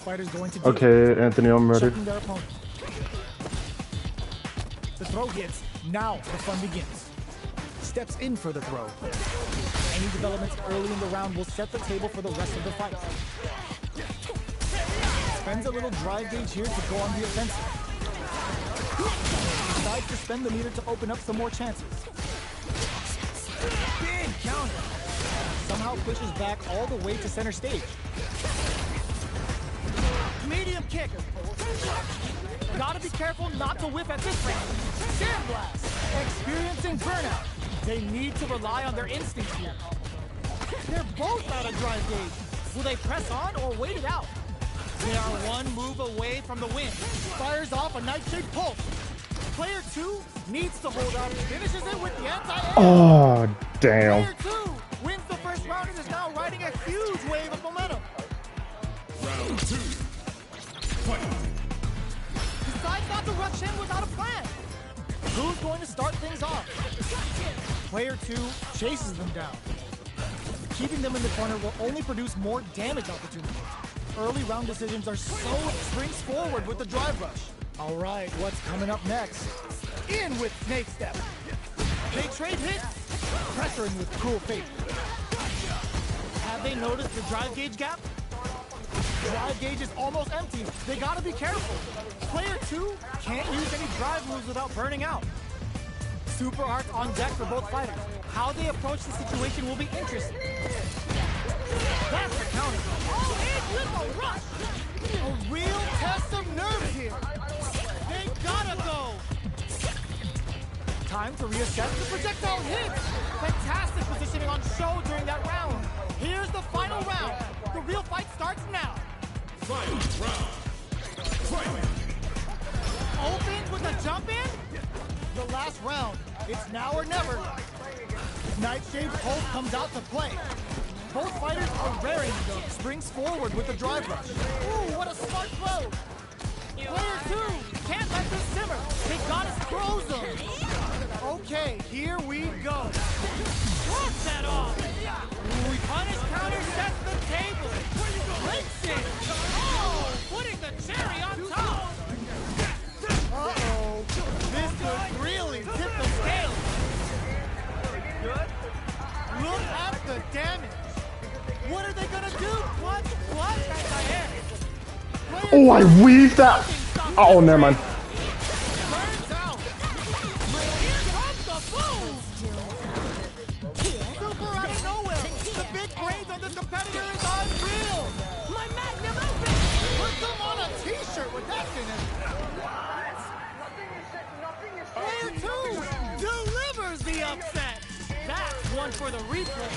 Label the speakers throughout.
Speaker 1: Fighter's going to do.
Speaker 2: Okay, Anthony, I'm ready.
Speaker 1: Their opponent. The throw hits. Now the fun begins. Steps in for the throw. Any developments early in the round will set the table for the rest of the fight. Spends a little drive gauge here to go on the offensive. Decides to spend the meter to open up some more chances. Big counter. Somehow pushes back all the way to center stage. Medium kick. Gotta be careful not to whiff at this range. Sandblast. Experiencing burnout. They need to rely on their instincts here. They're both out of drive gauge. Will they press on or wait it out? They are one move away from the win. Fires off a Nightshade Pulse. Player 2 needs to hold out. Finishes it with the anti-air.
Speaker 2: Oh, damn.
Speaker 1: Player 2 wins the first round and is now riding a huge wave of momentum.
Speaker 3: Round 2. Fight.
Speaker 1: Decides not to rush in without a plan. Who's going to start things off? Player 2 chases them down. Keeping them in the corner will only produce more damage opportunities. Early round decisions are so springs forward with the drive rush. All right, what's coming up next? In with Snake Step. They trade hits, pressuring with Cruel Fate. Have they noticed the drive gauge gap? Drive gauge is almost empty. They gotta be careful. Player 2 can't use any drive moves without burning out. Super Arts on deck for both fighters. How they approach the situation will be interesting. That's the counter. Oh, in with a rush. A real test of nerves here. They gotta go. Time to reassess the projectile hits. Fantastic positioning on show during that round. Here's the final round. The real fight starts now.
Speaker 3: Final round. Fight.
Speaker 1: Opens with a jump in. The last round. It's now or never. Nightshade Pulse comes out to play. Both fighters are raring to go. Springs forward with the drive rush. Ooh, what a smart throw. Player 2 can't let this simmer. They gotta throw them. Okay, here we go. What's that off? Ooh, punish counter sets the table. Breaks it. Oh, putting the cherry on top. Uh-oh. This could really tip the scale. Look at the damage. What are they gonna do? What?
Speaker 2: Oh, I weaved that. Oh, never mind.
Speaker 1: Burns out. Here comes the boom. Super out of nowhere. The big brains on this competitor is unreal. My magnum opus. Put them on a t-shirt with that in it. Player 2 delivers the upset. That's one for the replay.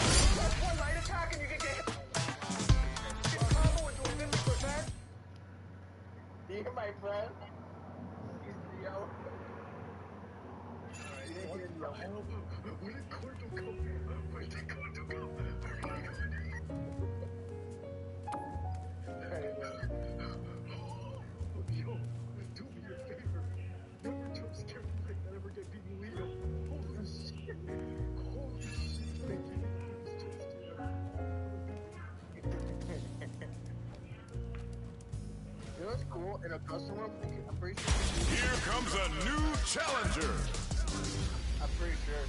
Speaker 4: You're my friend. That's cool. In a custom room, I'm pretty sure.
Speaker 3: Here comes a new challenger.
Speaker 4: I'm pretty sure.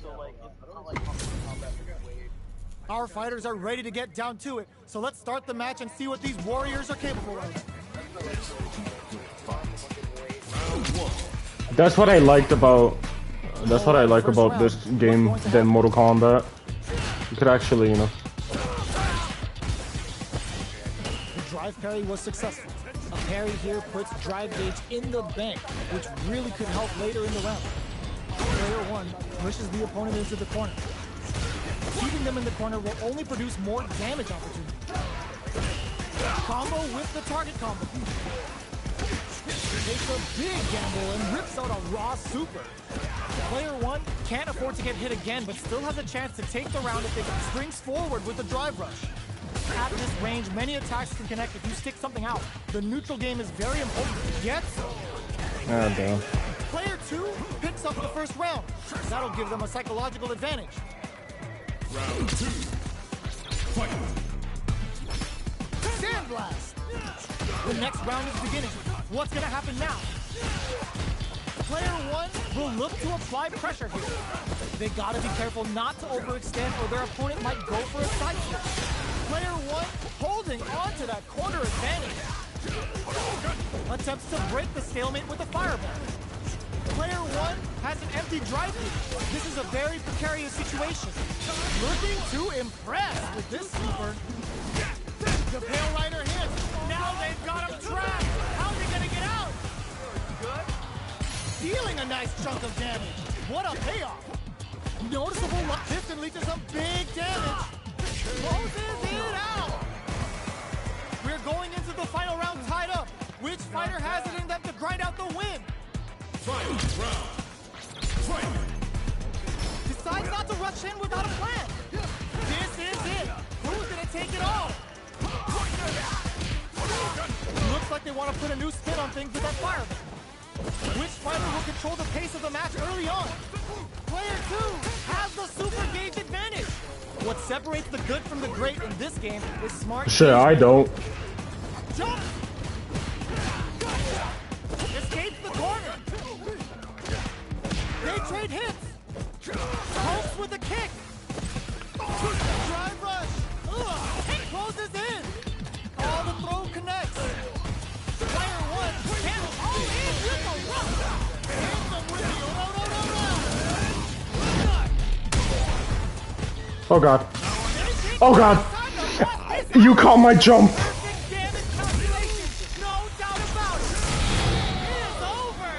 Speaker 4: So like, it's not like combat wave.
Speaker 1: Our fighters are ready to get down to it, so let's start the match and see what these warriors are capable of.
Speaker 3: Round 1.
Speaker 2: That's what I liked about. That's what I like about this game than Mortal Kombat. You could actually, you know.
Speaker 1: The drive parry was successful. A parry here puts drive gauge in the bank, which really could help later in the round. Player 1 pushes the opponent into the corner. Keeping them in the corner will only produce more damage opportunities. Combo with the target combo. Takes a big gamble and rips out a raw super. Player 1 can't afford to get hit again, but still has a chance to take the round if they can springs forward with the drive rush. At this range, many attacks can connect if you stick something out. The neutral game is very important. Get so.
Speaker 2: Ah, damn.
Speaker 1: Player 2 picks up the first round. That'll give them a psychological advantage.
Speaker 3: Round 2. Fight.
Speaker 1: Sandblast. The next round is beginning. What's gonna happen now? Player one will look to apply pressure here. They gotta be careful not to overextend or their opponent might go for a side kick. Player one holding on to that corner advantage. Attempts to break the stalemate with a fireball. Player one has an empty drive through. This is a very precarious situation. Looking to impress with this super. The Pale Rider hits. Now they've got him trapped. How's he gonna get out? Good. Dealing a nice chunk of damage. What a payoff. Noticeable luck. Piston leads to some big damage. Closes it out. We're going into the final round tied up. Which fighter has it in them to grind out the win?
Speaker 3: Final round. Fight.
Speaker 1: Decides not to rush in without a plan. This is it. Who's gonna take it all? Looks like they want to put a new spin on things with that fireball. Which fighter will control the pace of the match early on? Player two has the super gauge advantage. What separates the good from the great in this game is smart.
Speaker 2: Shit, I don't.
Speaker 1: Jump! Escapes the corner. They trade hits. Hopes with a kick. Drive rush. Ugh. Closes in. Oh, the throw connects. Player one handles all in with a rush. Hits them with the
Speaker 2: Oh god. Oh god. You caught my jump.
Speaker 1: perfect damage calculation. No doubt about it. It is over.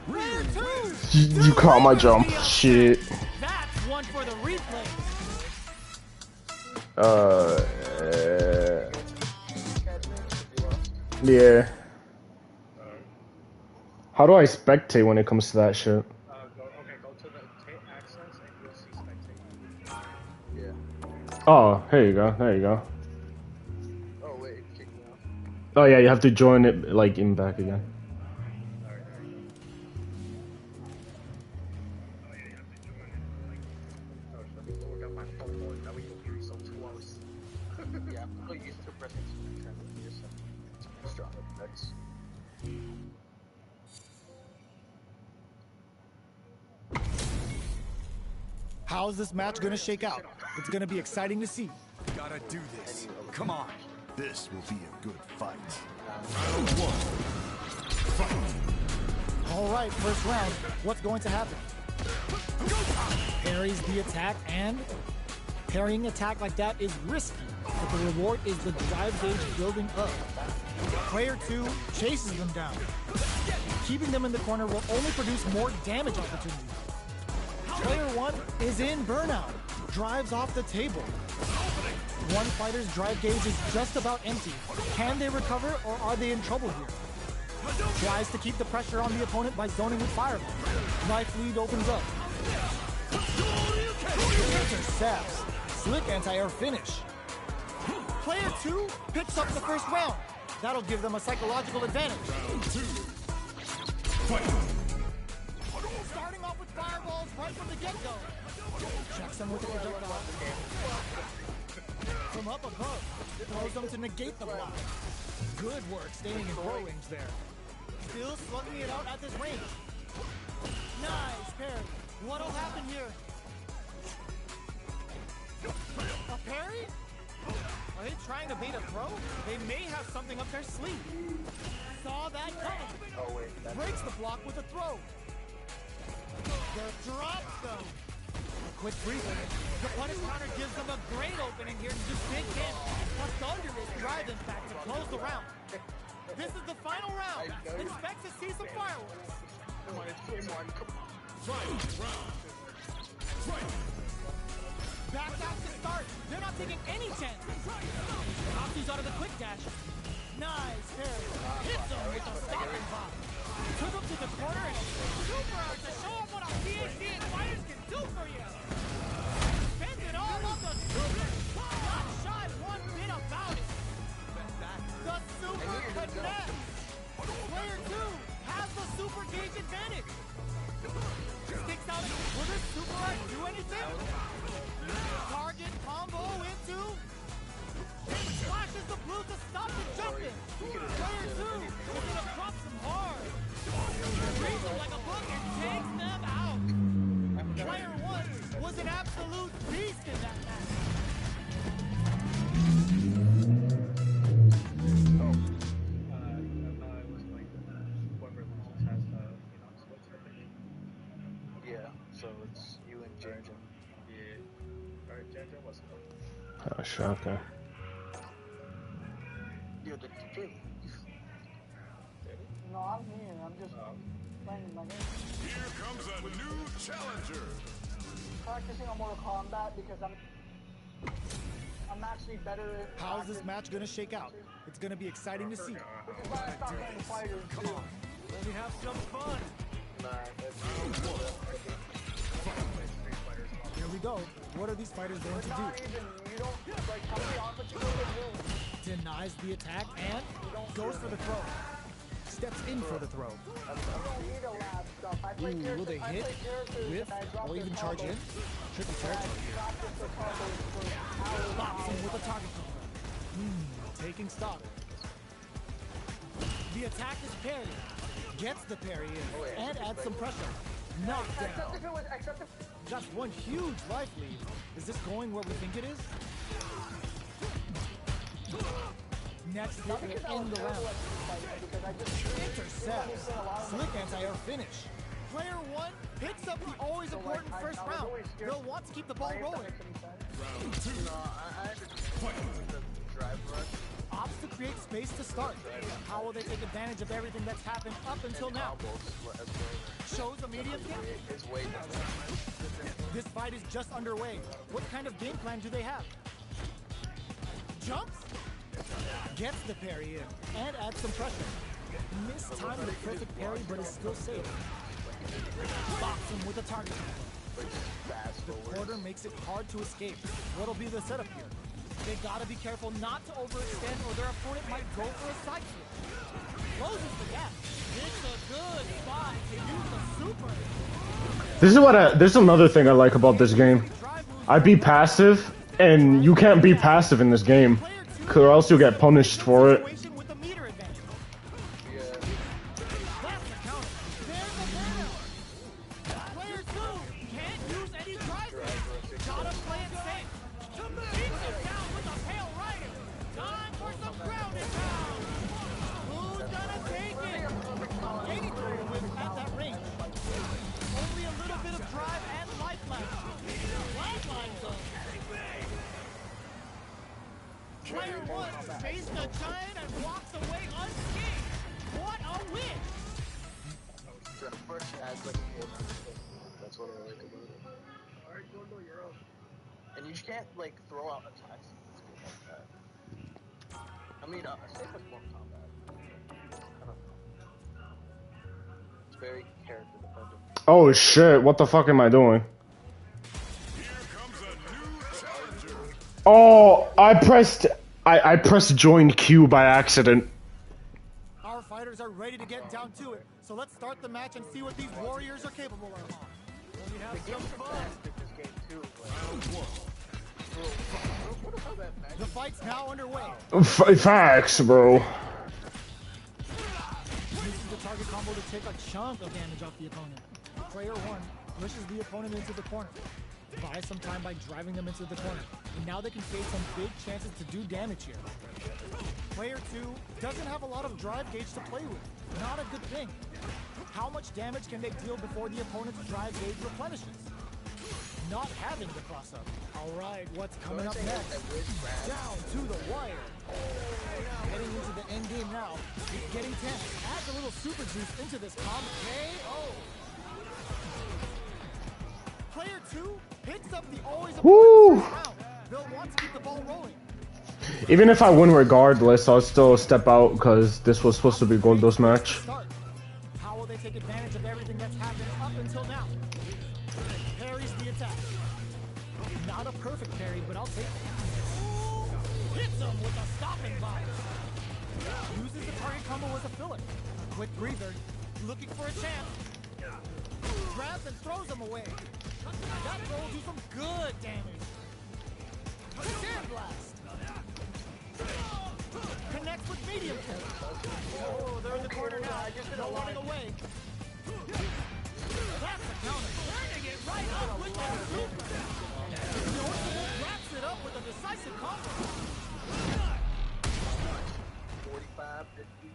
Speaker 1: Player two.
Speaker 2: You caught my jump. Shit.
Speaker 1: That's one for the replay.
Speaker 2: Yeah. How do I spectate when it comes to that shit?
Speaker 4: Go to the access and you'll see spectate. Yeah.
Speaker 2: Oh, here you go. There you go.
Speaker 4: Oh wait, it kicked me off.
Speaker 2: Oh yeah, you have to join it like in back again.
Speaker 4: Alright, there you go. Oh yeah, you have to join it. Like, oh, let me look up my phone more. That way you'll hear you so close. Yeah, I'm so used to pressing screen time with you, so it's extra effects.
Speaker 1: How's this match gonna shake out? It's gonna be exciting to see.
Speaker 3: Gotta do this. Come on. This will be a good fight. Round one. Fight.
Speaker 1: All right, first round. What's going to happen? Parries the attack, and parrying attack like that is risky, but the reward is the drive gauge building up. Player two chases them down. Keeping them in the corner will only produce more damage opportunities. Player one is in burnout, drives off the table. One fighter's drive gauge is just about empty. Can they recover, or are they in trouble here? Tries to keep the pressure on the opponent by zoning with fireball. Life lead opens up. Intercepts. Slick anti-air finish. Player two picks up the first round. That'll give them a psychological advantage. Starting off with fireballs right from the get-go. Checks them with the projectile. From up above, throws them to negate the block. Good work staying in throw range there. Still slugging it out at this range. Nice parry. What'll happen here? A parry? Are they trying to bait a throw? They may have something up their sleeve. Saw that coming.
Speaker 4: Oh wait, that's
Speaker 1: Breaks the block with a throw. The drop though. A quick breather. The punish counter gives them a great opening here to just dig in. A thunderous drive impact to close the round. This is the final round. Expect to see some fireworks.
Speaker 4: come on, it's 2-1. Come on.
Speaker 3: Final round. Fight.
Speaker 1: Back out to start. They're not taking any chances. Opties out of the quick dash. Nice parry. Hits him with a stopping bomb. Took him to the corner and super art to show him what a PhD in fighters can do for you. Spend it all on the super. Not shy one bit about it. The super connects. Player two has the super gauge advantage. Sticks out. Will this super art do anything? Target palm
Speaker 2: Oh shit, okay.
Speaker 4: Dude,
Speaker 5: No, I'm here. I'm just playing my game.
Speaker 3: Here comes a new challenger.
Speaker 5: Practicing on Mortal Kombat because I'm actually better at
Speaker 1: How's this match gonna shake out? It's gonna be exciting to see.
Speaker 5: Which is why I stopped playing fighters. Come on.
Speaker 1: Let me have some fun. Here we go. What are these fighters going to do?
Speaker 5: Not even, you don't, like, how many opportunities you
Speaker 1: Denies the attack and goes for the throw. Steps in for the throw.
Speaker 5: don't need a lab stuff. I play
Speaker 1: Ooh, will they hit, whiff, or even charge in? Tricky territory here. Boxing with a target combo. Taking stock. The attack is parried. Gets the parry in and adds some pressure. Knocked
Speaker 5: Except
Speaker 1: down.
Speaker 5: if it was, except if
Speaker 1: That's one huge life lead. Is this going where we think it is? Next hit will end the round. Intercepts. Slick anti-air finish. Player 1 picks up the always important first round. They'll want to keep the ball rolling. Opts to create space to start. How will they take advantage of everything that's happened up until now? Shows a medium kick. This fight is just underway. What kind of game plan do they have? Jumps? Gets the parry in and adds some pressure. Mistimed the perfect parry, but is still safe. Box him with a target. The quarter makes it hard to escape. What'll be the setup here? They gotta be careful not to overextend or their opponent might go for a side switch. Closes the gap. It's a good spot to use the super.
Speaker 2: This is another thing I like about this game. I be passive, and you can't be passive in this game, or else you'll get punished for it.
Speaker 1: With a meter advantage. That's the counter. There's the banner. Player 2 can't use any drive. Gotta play it safe. Beats him down with a tail rider. Time for some ground and pound. Who's gonna take it? 83 wins at that range. Only a little bit of drive and life left. Flatlines though. Player 1 faced a giant and walks away unscathed. What a win!
Speaker 4: That's what I like about it. And you just can't like throw out attacks like that. I mean, same as Mortal Kombat. I don't know. It's very character dependent.
Speaker 2: Oh shit, what the fuck am I doing?
Speaker 3: Here comes a new challenger.
Speaker 2: Oh, I pressed join queue by accident.
Speaker 1: Our fighters are ready to get down to it. So let's start the match and see what these warriors are capable of. We have some fun. The fight's now underway.
Speaker 2: Facts, bro.
Speaker 1: Uses the target combo to take a chunk of damage off the opponent. Player 1 pushes the opponent into the corner. Buys some time by driving them into the corner. And now they can face some big chances to do damage here. Player 2 doesn't have a lot of drive gauge to play with. Not a good thing. How much damage can they deal before the opponent's drive gauge replenishes? Not having the cross up. Alright, what's coming up next? Down to the wire. Heading into the end game now. It's getting tense. Adds a little super juice into this combo. KO. Player 2 picks up the always
Speaker 2: Woo!
Speaker 1: first round. They'll want to keep the ball rolling.
Speaker 2: Even if I win regardless, I'll still step out because this was supposed to be Goldo's match.
Speaker 1: Start. How will they take advantage of everything that's happened up until now? Parries the attack. Not a perfect parry, but I'll take it. Hits him with a stopping body. Uses the target combo as a filler. Quick breather. Looking for a chance. Grabs and throws him away. That throw will do some good damage. Sandblast. Connects with medium kick. Oh, they're in the corner now. No running away. That's a counter. Turning it right up with that super. Noticeable wraps it up with a decisive combo.
Speaker 4: 45, 50.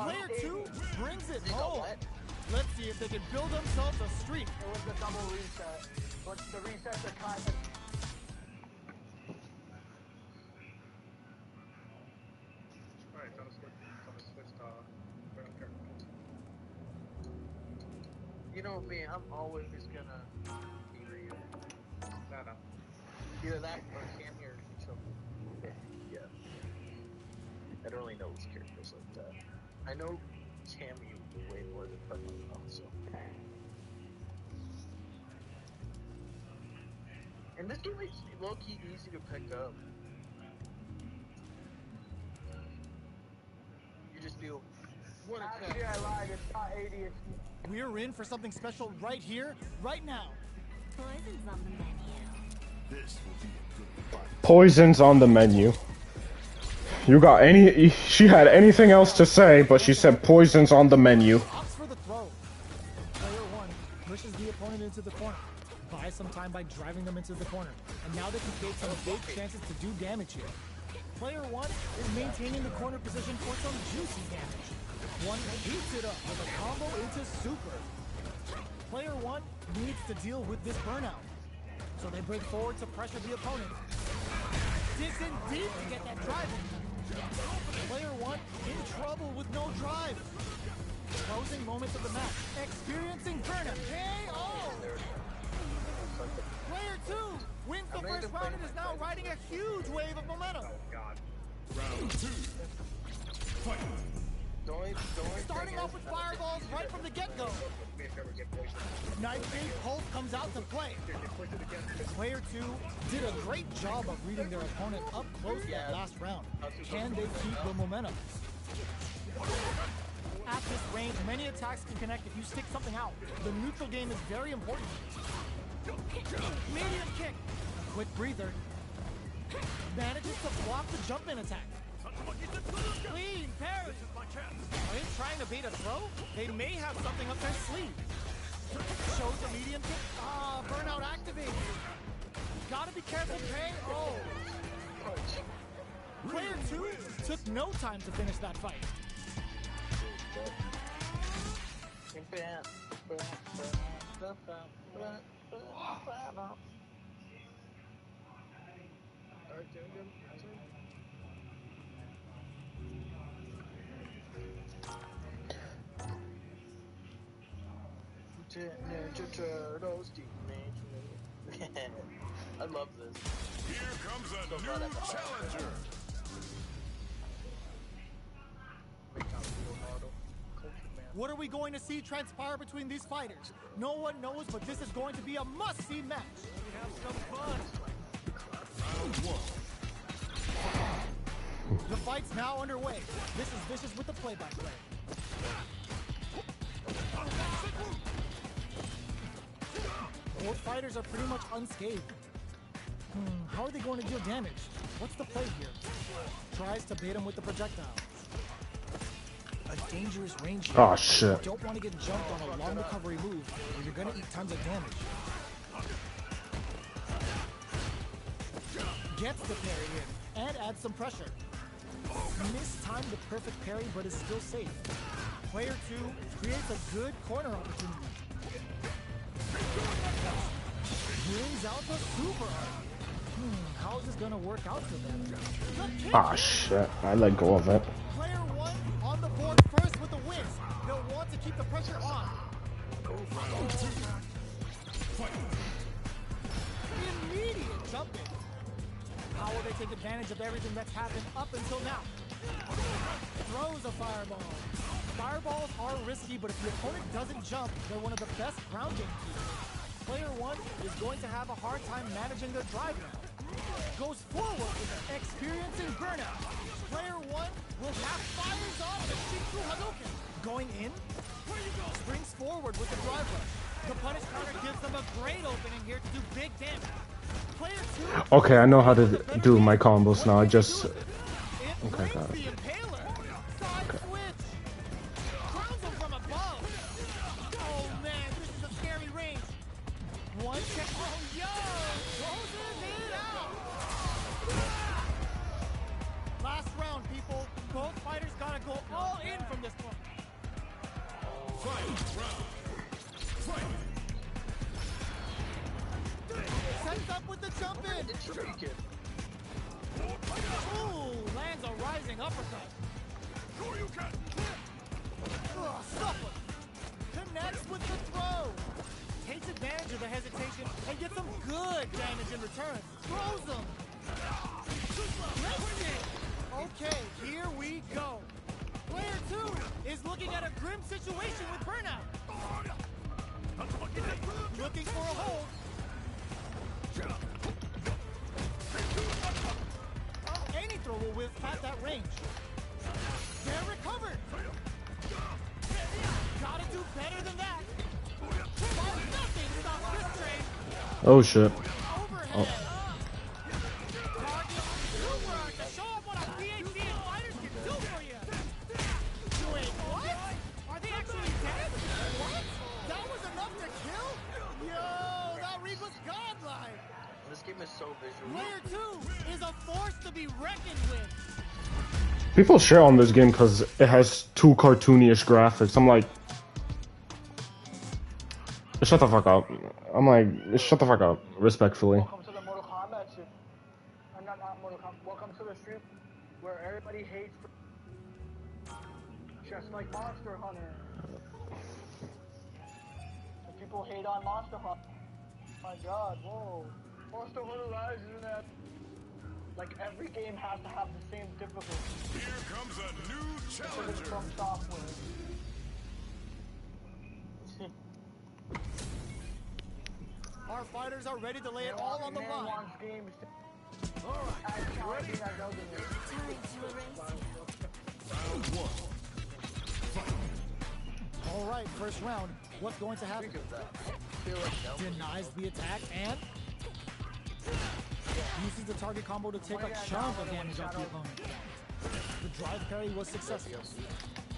Speaker 1: Player 2 brings it home. Let's see if they can build themselves a streak.
Speaker 5: it was the double reset. But the resets are kind of
Speaker 4: it's on a switch to you know me, I'm always gonna be real. No. Either that or Cammy or something. Yeah. I don't really know his characters like that. I know Cammy way more than Pokemon, so. And this game is low-key easy to pick up. You just do one attack.
Speaker 5: Actually, I lied. It's not 80. It's
Speaker 1: We're in for something special right here, right now.
Speaker 6: Poison's on the menu.
Speaker 3: This will be a good fight.
Speaker 2: Poison's on the menu. You got any? She had anything else to say, but she said poison's on the menu.
Speaker 1: Opts for the throw. Player 1 pushes the opponent into the corner. Buys some time by driving them into the corner. And now they can create some big chances to do damage here. Player 1 is maintaining the corner position for some juicy damage. One heats it up with a combo into super. Player 1 needs to deal with this burnout. So they break forward to pressure the opponent. Digs in deep to get that drive in. Player 1 in trouble with no drive. Closing moments of the match. Experiencing burnout. KO! Player 2 wins the first round and is now riding a huge wave of momentum.
Speaker 4: God.
Speaker 3: Round 2. Fight.
Speaker 1: Starting off with fireballs right from the get-go. Knife Bait Pulse comes out to play. Player 2 did a great job of reading their opponent up close that last round. Can they keep the momentum? At this range, many attacks can connect if you stick something out. The neutral game is very important. Medium kick. Quick breather. Manages to block the jump-in attack. Clean parry. Are they trying to bait a throw? They may have something up their sleeve. Shows a medium kick. Ah, burnout activated. Gotta be careful, Pay. Oh. Player 2 took no time to finish that fight.
Speaker 4: Ninja Turtles, I love this.
Speaker 3: Here comes a new challenger.
Speaker 1: What are we going to see transpire between these fighters? No one knows, but this is going to be a must-see match. We have some fun.
Speaker 3: Round 1.
Speaker 1: The fight's now underway. This is Vicious with the play-by-play. Both fighters are pretty much unscathed. How are they going to deal damage? What's the play here? Tries to bait him with the projectile. A dangerous range here.
Speaker 2: Oh shit.
Speaker 1: You don't want to get jumped on a long recovery move, or you're going to eat tons of damage. Gets the parry in, and adds some pressure. Mistimed the perfect parry, but is still safe. Player 2 creates a good corner opportunity. Brings out the super art. How is this gonna work out for them?
Speaker 2: Ah shit. I let go of it.
Speaker 1: Player 1 on the board first with the win. They'll want to keep the pressure on.
Speaker 3: Round 2. Fight.
Speaker 1: Immediate jumping. How will they take advantage of everything that's happened up until now? Throws a fireball. Fireballs are risky, but if the opponent doesn't jump, they're one of the best ground game teams. Player 1 is going to have a hard time managing their drive now. Goes forward with experiencing burnout. Player 1 will have fires off the Shiksu Hadouken. Going in, springs forward with the drive rush. The punish counter gives them a great opening here to do big damage. Player 2.
Speaker 2: Okay, I know how to do my combos now. I just. Okay, got it.
Speaker 1: One check. Oh, yo! Closes it out! Last round, people. Both fighters gotta go all in from this point.
Speaker 3: Fight. Round. Fight.
Speaker 1: Sets up with the jump in. Ooh, lands a rising uppercut. turns, throws them. Okay, here we go. Player 2 is looking at a grim situation with Burnout. Looking for a hold. Any throw will whiff past that range. They're recovered. Gotta do better than that. Nothing stops this train.
Speaker 2: Oh shit.
Speaker 1: Overhead. Target super to show off what a PhD and fighters can do for you. Wait, what? Are they actually dead? What? That was enough to kill? Yo, that Reek was godlike.
Speaker 4: This game is so visual.
Speaker 1: Player 2 is a force to be reckoned with.
Speaker 2: People share on this game because it has too cartoonish graphics. I'm like, shut the fuck up. I'm like, shut the fuck up, respectfully.
Speaker 5: Welcome to the Mortal Kombat stream. I'm not Mortal Kombat. Welcome to the stream where everybody hates just like Monster Hunter. So people hate on Monster Hunter. My god, whoa. Monster Hunter Rise isn't that. Like every game has to have the same difficulty.
Speaker 3: Here comes a new challenger.
Speaker 5: From software.
Speaker 1: Our fighters are ready to lay it all on the line.
Speaker 5: Wants games to as challenging as Elden Ring.
Speaker 6: Time to erase you.
Speaker 1: All right, first round. What's going to happen? Denies the attack and uses the target combo to take a chunk of damage off the opponent. The drive parry was successful.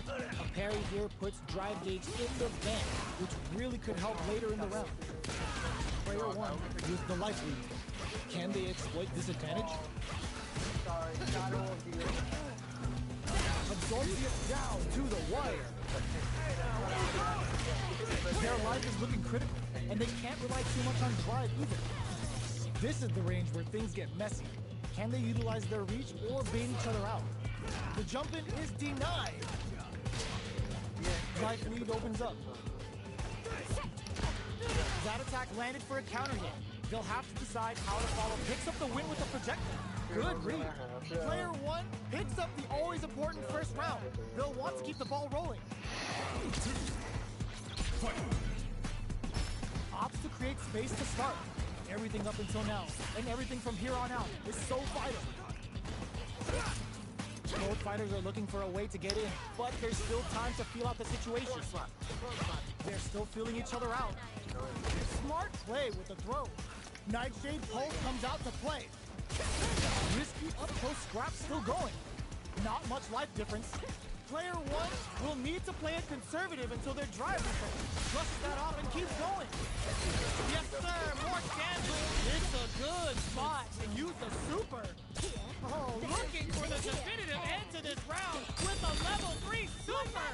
Speaker 1: A parry here puts drive gauge in the bank, which really could help later in the round. Player 1 used the life lead. Can they exploit this advantage?
Speaker 5: Sorry, Shadow of the Earth.
Speaker 1: Absorbs it down to the wire. Their life is looking critical, and they can't rely too much on drive either. This is the range where things get messy. Can they utilize their reach or bait each other out? The jump in is denied. Life lead opens up. That attack landed for a counter hit. They'll have to decide how to follow. Picks up the win with a projectile. Good read. Player 1 picks up the always important first round. They'll want to keep the ball rolling. Opts to create space to start. Everything up until now, and everything from here on out, is so vital. Both fighters are looking for a way to get in, but there's still time to feel out the situation. They're still feeling each other out. Smart play with the throw. Nightshade Pulse comes out to play. Risky up-close scrap still going. Not much life difference. Player 1 will need to play it conservative until their drive returns. Flush that off and keep going. Yes, sir. More scandal. It's a good spot to use the super. Oh, looking for the definitive end to this round with a level 3 super.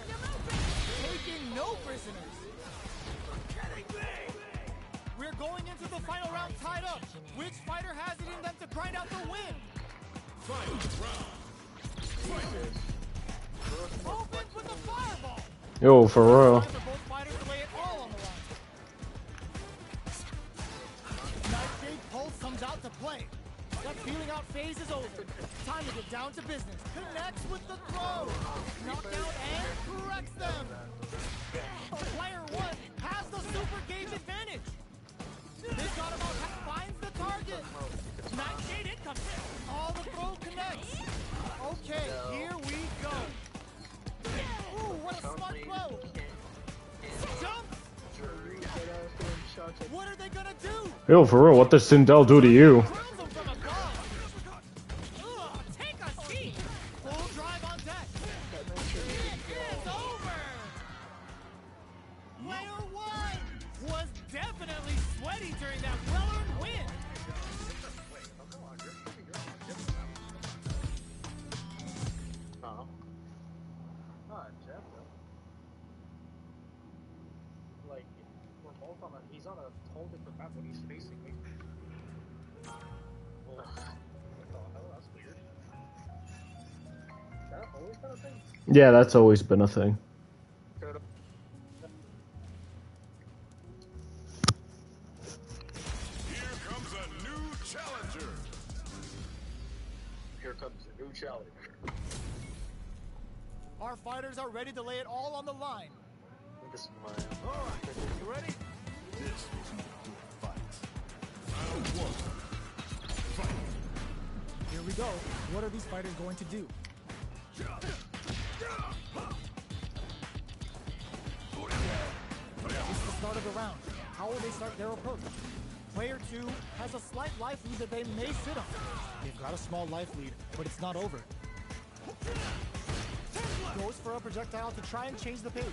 Speaker 1: Taking no prisoners. We're going into the final round tied up. Which fighter has it in them to grind out the win?
Speaker 3: Final round. Fight.
Speaker 1: Opens with a fireball.
Speaker 2: Yo, for real.
Speaker 1: Time for both fighters to lay it all on the line. Nightshade Pulse comes out to play. That feeling out phase is over. Time to get down to business. Connects with the throw. Knockout and corrects them. Player 1 has the super gauge advantage. This got him out. Finds the target. Nightshade incoming. All the throw connects. Okay, here we go. Ooh, what a smart throw. Jump. What are they gonna do?
Speaker 2: Yo, for real, what does Sindel do to you?
Speaker 1: Throws them from above. Ugh, take a seat. Full drive on deck. It's over. Player 1 was definitely sweaty during that well-earned win.
Speaker 4: Like, we're both on a, he's on a whole different map when he's facing me. What the hell? That's weird. Is that always been a thing?
Speaker 2: Yeah, that's always been a thing.
Speaker 3: Here comes a new challenger.
Speaker 4: Here comes the new challenger.
Speaker 1: Our fighters are ready to lay it all on the line.
Speaker 4: This is my.
Speaker 1: All right, you ready?
Speaker 3: This will be a good fight. Round 1. Fight.
Speaker 1: Here we go. What are these fighters going to do? This is the start of the round. How will they start their approach? Player 2 has a slight life lead that they may sit on. They've got a small life lead, but it's not over. Goes for a projectile to try and change the pace.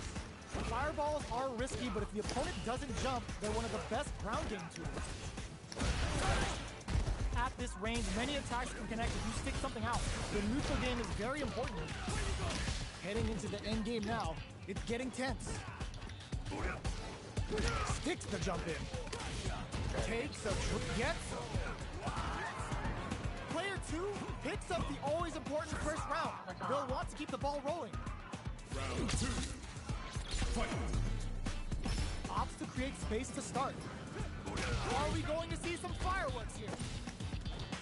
Speaker 1: Fireballs are risky, but if the opponent doesn't jump, they're one of the best ground game tools. At this range, many attacks can connect if you stick something out. The neutral game is very important. Heading into the end game now, it's getting tense. Sticks the jump in. Takes a gets. Player 2 picks up the always important first round. They'll want to keep the ball rolling.
Speaker 3: Round 2. Fight.
Speaker 1: Opts to create space to start. Are we going to see some fireworks here?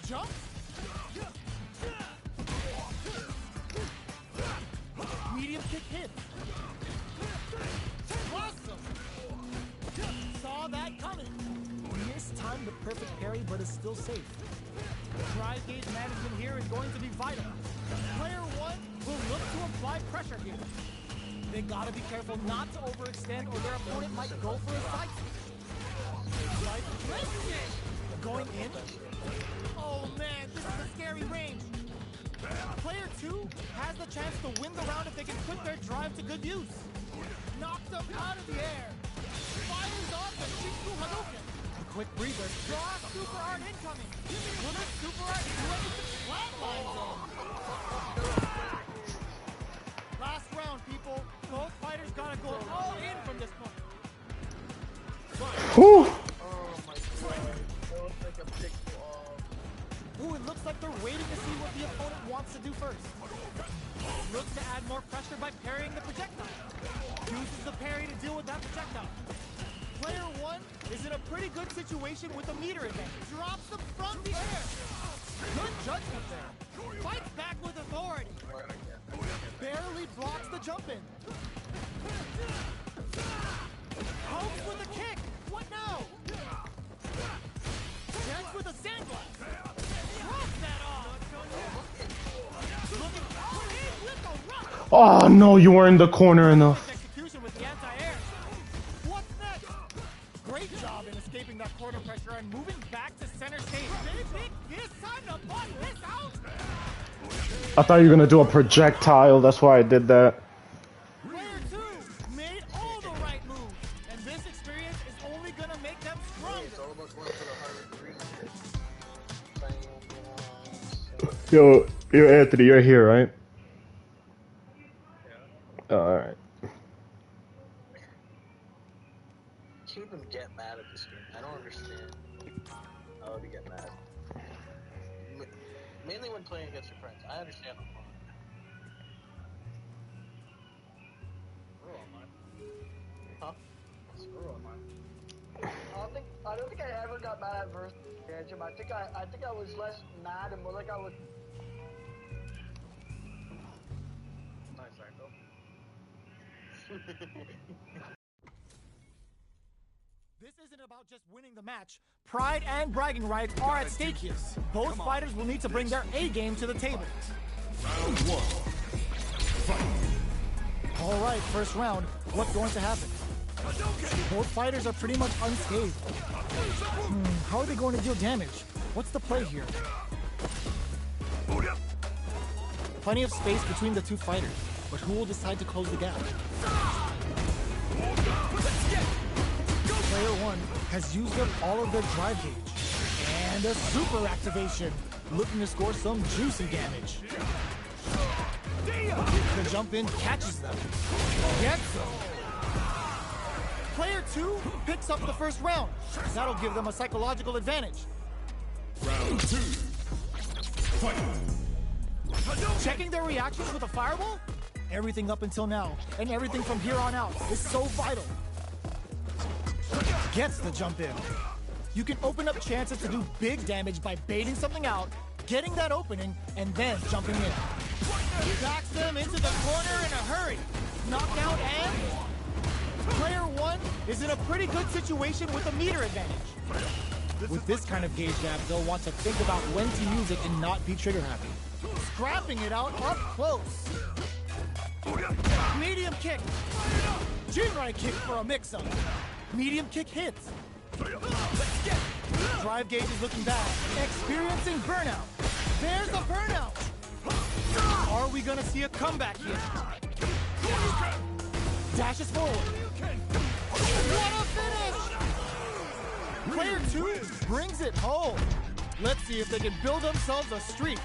Speaker 1: Jump. Medium kick hit. Awesome. Saw that coming. Mistimed the perfect parry, but is still safe. Drive gauge management here is going to be vital. Player 1 will look to apply pressure here. They gotta be careful not to overextend or their opponent might go for a side switch. Going in. Oh man, this is a scary range. Player 2 has the chance to win the round if they can put their drive to good use. Knocks them out of the air. Fires off the Shinku Hadouken. A quick breather. Draw super art incoming. Will the super art do anything? Flatline zone. Last round, people. Both fighters gotta go all in from this point.
Speaker 2: Whew.
Speaker 4: Oh my god. That looks like a big ball.
Speaker 1: Ooh, it looks like they're waiting to see what the opponent wants to do first. Looks to add more pressure by parrying the projectile. Uses the parry to deal with that projectile. Player 1 is in a pretty good situation with a meter advantage. Drops them from the air. Good judgment there. Fights back with authority. Barely blocks the jump in. Pokes with a kick. What now? Jets with a sandblast. Drops that off. Looking in with a rock.
Speaker 2: Oh no, you weren't in the corner enough.
Speaker 1: Execution with the anti-air. What's next? Great job in escaping that corner pressure and moving back to center stage. Big, this time to bust this out.
Speaker 2: I thought you were gonna do a projectile, that's why I did that.
Speaker 1: Player 2 made all the right moves, and this experience is only gonna make them stronger.
Speaker 4: It's all about going for the harder three.
Speaker 2: Yo, Anthony, you're here, right?
Speaker 4: Yeah.
Speaker 2: Oh, alright.
Speaker 4: Can't even get mad at this game. I don't understand how to get mad. Mainly when playing against your friends. I understand the fun. Screw on mine. Huh? Screw on mine.
Speaker 5: I don't think I ever got mad at versus Jim. I think I was less mad and more like I was.
Speaker 4: Nice, Randall.
Speaker 1: This isn't about just winning the match. Pride and bragging rights are at stake here. Both fighters will need to bring their A game to the table.
Speaker 3: Round 1. Fight.
Speaker 1: All right, first round. What's going to happen? Both fighters are pretty much unscathed. How are they going to deal damage? What's the play here? Plenty of space between the two fighters, but who will decide to close the gap? Player 1 has used up all of their drive gauge. And a super activation, looking to score some juicy damage. The jump in catches them. Gets them. Player 2 picks up the first round. That'll give them a psychological advantage.
Speaker 3: Round 2. Fight.
Speaker 1: Checking their reactions with a fireball? Everything up until now, and everything from here on out, is so vital. Gets the jump in. You can open up chances to do big damage by baiting something out, getting that opening, and then jumping in. Backs them into the corner in a hurry. Knockdown and... Player 1 is in a pretty good situation with a meter advantage. With this kind of gauge gap, they'll want to think about when to use it and not be trigger happy. Scrapping it out up close. Medium kick. Jinrai kick for a mix-up. Medium kick hits. Drive gauge is looking bad. Experiencing burnout. There's a burnout. Are we gonna see a comeback here? Dashes forward. What a finish! Player 2 brings it home. Let's see if they can build themselves a streak.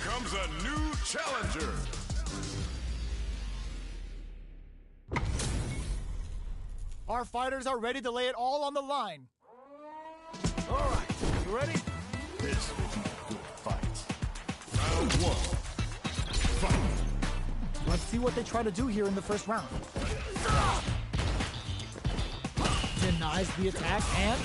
Speaker 3: Comes a new challenger.
Speaker 1: Our fighters are ready to lay it all on the line.
Speaker 3: All right, you ready? This will be a good fight. Round 1. Fight.
Speaker 1: Let's see what they try to do here in the first round. Denies the attack and...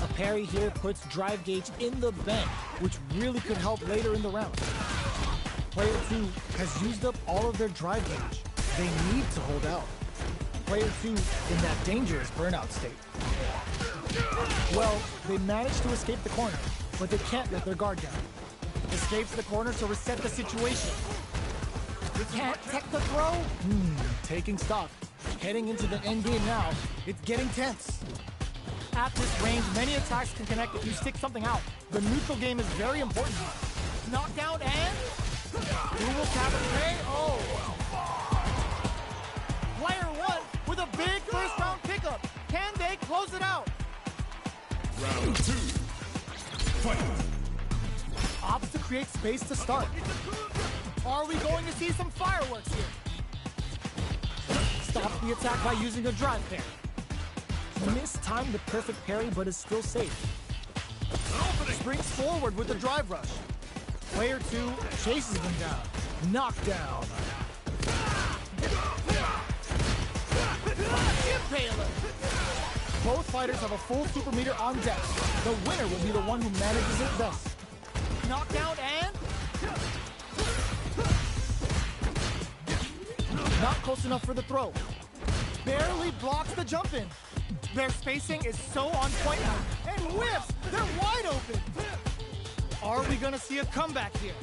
Speaker 1: A parry here puts drive gauge in the bank, which really could help later in the round. Player 2 has used up all of their drive gauge. They need to hold out. Player 2 in that dangerous burnout state. Well, they managed to escape the corner, but they can't let their guard down. Escapes the corner to reset the situation. Can't tech the throw? Taking stock. Heading into the end game now. It's getting tense. At this range, many attacks can connect if you stick something out. The neutral game is very important. Knockdown and... Who will cap and pay? Oh! Player 1 with a big first round pickup. Can they close it out?
Speaker 3: Round 2. Fight.
Speaker 1: Opts to create space to start. Are we going to see some fireworks here? Stops the attack by using a drive parry. Mistimed the perfect parry, but is still safe. Springs forward with the drive rush. Player 2 chases them down. Knockdown. Impaler. Both fighters have a full super meter on deck. The winner will be the one who manages it best. Knockdown and... Not close enough for the throw. Barely blocks the jump in. Their spacing is so on point now. And whiffs! They're wide open! Are we gonna see a comeback here?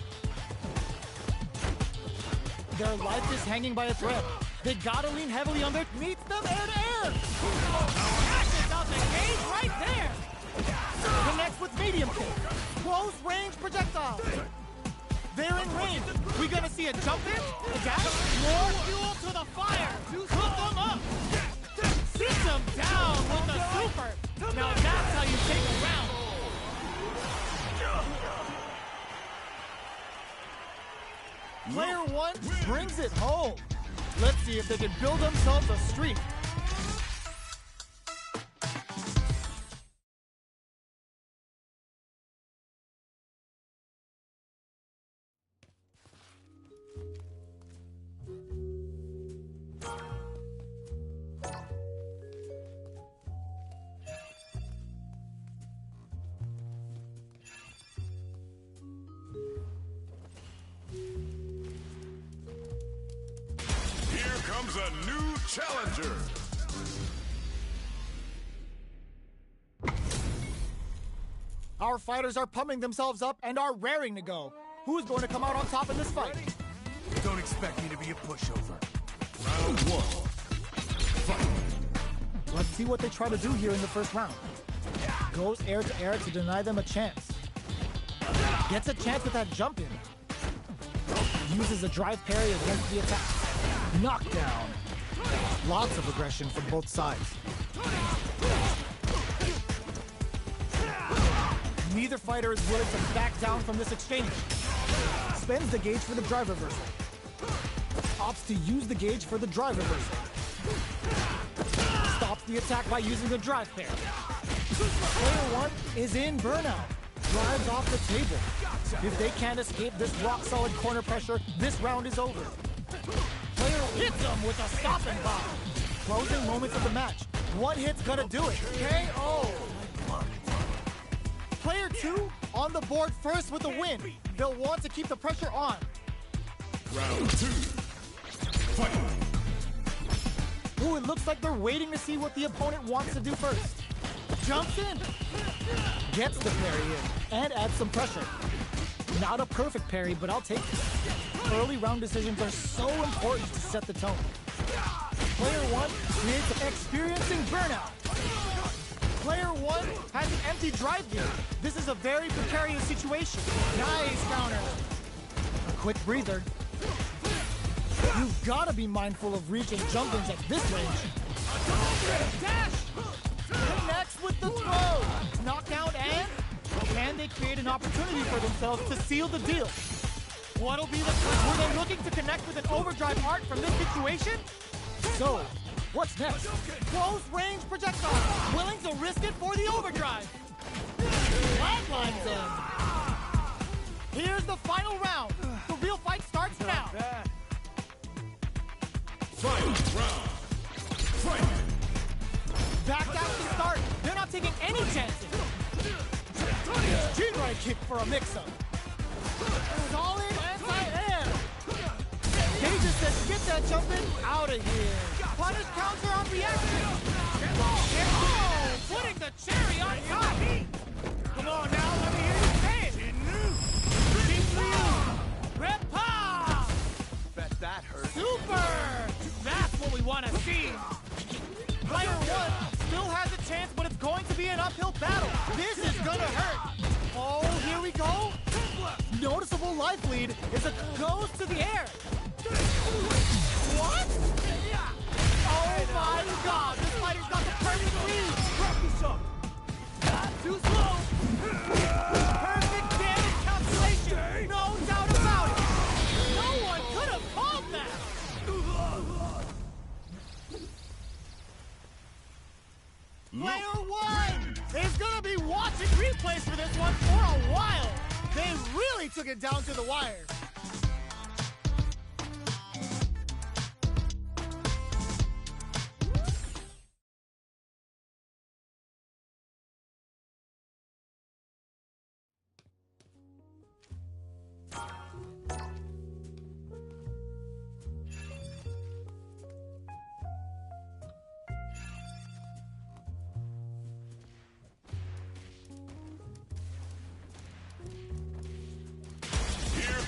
Speaker 1: Their life is hanging by a thread. They gotta lean heavily on their... Meets them air-to-air! Catches out the cage right there! Connects with medium kick. Close range projectile. They're in range. We gonna see a jump in? A dash? More fuel to the fire! Cook them up! Sit them down with the super! Now that's how you take a round! Player 1 brings it home. Let's see if they can build themselves a streak.
Speaker 3: Comes a new challenger.
Speaker 1: Our fighters are pumping themselves up and are raring to go. Who's going to come out on top in this fight?
Speaker 3: Don't expect me to be a pushover. Round 1. Fight.
Speaker 1: Let's see what they try to do here in the first round. Goes air to air to deny them a chance. Gets a chance with that jump in. Uses a drive parry against the attack. Knockdown. Lots of aggression from both sides. Neither fighter is willing to back down from this exchange. Spends the gauge for the drive reversal. opts to use the gauge for the drive reversal. Stops the attack by using the drive pair. Player 1 is in burnout. Drives off the table. If they can't escape this rock-solid corner pressure, this round is over. Player hits him with a stopping bomb. Closing moments of the match. One hit's gonna do it. KO! Player 2 on the board first with a win. They'll want to keep the pressure on.
Speaker 3: Round 2. Fight.
Speaker 1: Ooh, it looks like they're waiting to see what the opponent wants to do first. Jumps in. Gets the parry in and adds some pressure. Not a perfect parry, but I'll take it. Early round decisions are so important to set the tone. Player 1 creates experiencing burnout. Player 1 has an empty drive gear. This is a very precarious situation. Nice counter. A quick breather. You've got to be mindful of reaching jump-ins at this range. Dash! Connects with the throw. Knockout and can they create an opportunity for themselves to seal the deal? What'll be the were they looking to connect with an overdrive art from this situation? So, what's next? Close range projectile. Willing to risk it for the overdrive. Flatlines in. Here's the final round. The real fight starts now.
Speaker 3: Final round. Fight.
Speaker 1: Back at the start. They're not taking any chances. G-right kick for a mix-up. Solid anti-air. Gage says, get that jumping out of here. Punish counter on reaction. Oh, putting the cherry on top. Come on now, let me hear you say it. Repa.
Speaker 3: Bet that hurt.
Speaker 1: Super. That's what we want to see. Player 1 still has a chance, but it's going to be an uphill battle. This is gonna hurt. Oh, here we go. Noticeable life lead is a goes to the air. What? Oh my God! This fighter's got the perfect read. Not too slow. Perfect damage calculation. No doubt about it. No one could have called that. Player 1 is gonna be watching replays for this one for a while. They really took it down to the wire.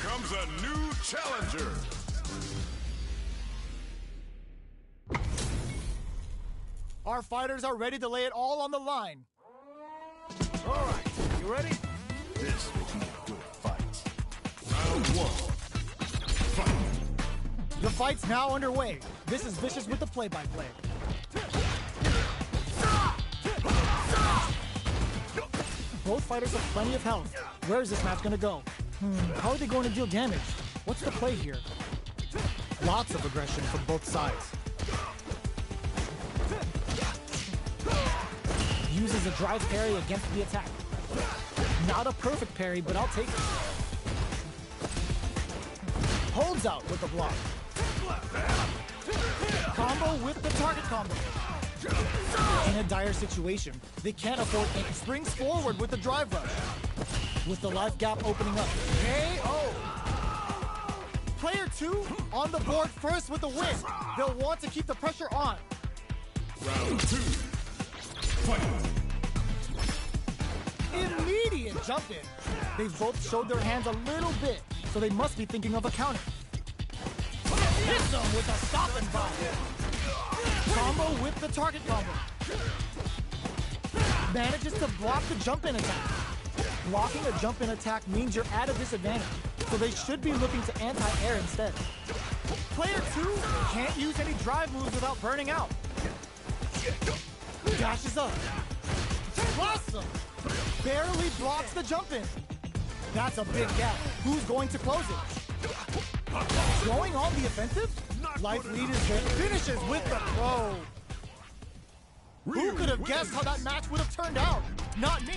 Speaker 3: Comes a new challenger.
Speaker 1: Our fighters are ready to lay it all on the line.
Speaker 3: All right, you ready? This will be a good fight. Round 1. Fight.
Speaker 1: The fight's now underway. This is Vicious with the play-by-play. Both fighters have plenty of health. Where is this match gonna go? How are they going to deal damage? What's the play here? Lots of aggression from both sides. Uses a drive parry against the attack. Not a perfect parry, but I'll take it. Holds out with the block. Combo with the target combo. In a dire situation, they can't afford it. Springs forward with the drive rush. With the life gap opening up. KO! Player 2 on the board first with a win. They'll want to keep the pressure on.
Speaker 3: Round 2. Fight.
Speaker 1: Immediate jump in. They've both showed their hands a little bit, so they must be thinking of a counter. Hits them with a stopping bomb. Combo with the target combo. Manages to block the jump in attack. Blocking a jump-in attack means you're at a disadvantage, so they should be looking to anti-air instead. Player 2 can't use any drive moves without burning out. Dashes up. Awesome! Barely blocks the jump-in. That's a big gap. Who's going to close it? Going on the offensive? Life lead is hit. Finishes with the throw. Who could have guessed how that match would have turned out? Not me.